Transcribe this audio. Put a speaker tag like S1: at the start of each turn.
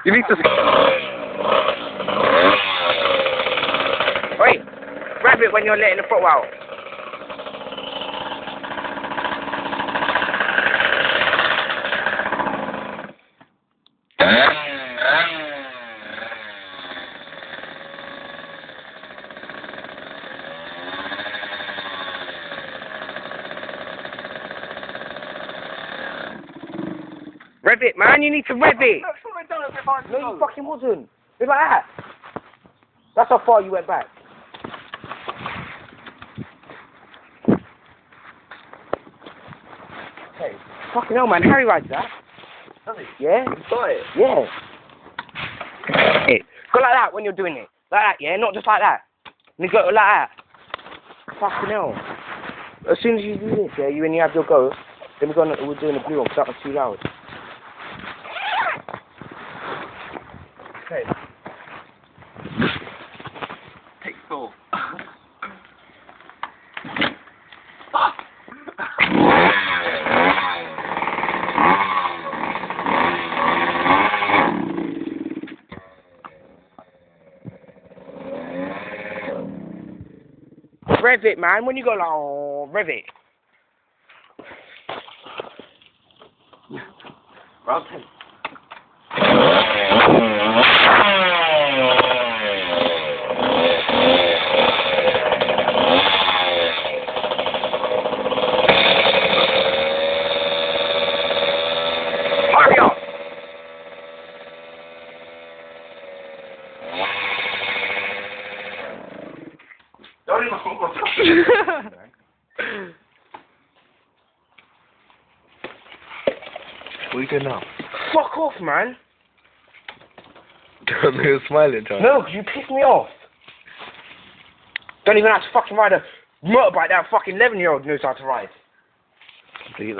S1: You need to... Wait, grab it when you're letting the throttle out. Rev it, man, you need to rev it! No, you fucking wasn't. It's like that. That's how far you went back. Hey, fucking hell, man, Harry rides that.
S2: Does he?
S1: Yeah?
S2: You got it?
S1: Yeah. Hey, go like that when you're doing it. Like that, yeah? Not just like that. And you go like that. Fucking hell. As soon as you do this, yeah, you have your go, then we're doing the blue one, because that one's too loud.
S2: Okay. Take four.
S1: Rev it, man. When you go like, oh, rev it.
S2: Round 10.
S1: Hurry up!
S2: Don't even hold on. What are you doing now?
S1: Fuck off, man.
S2: You're smiling, John.
S1: No, because you pissed me off. Don't even have to fucking ride a motorbike that fucking 11-year-old knows how to ride.
S2: Do that.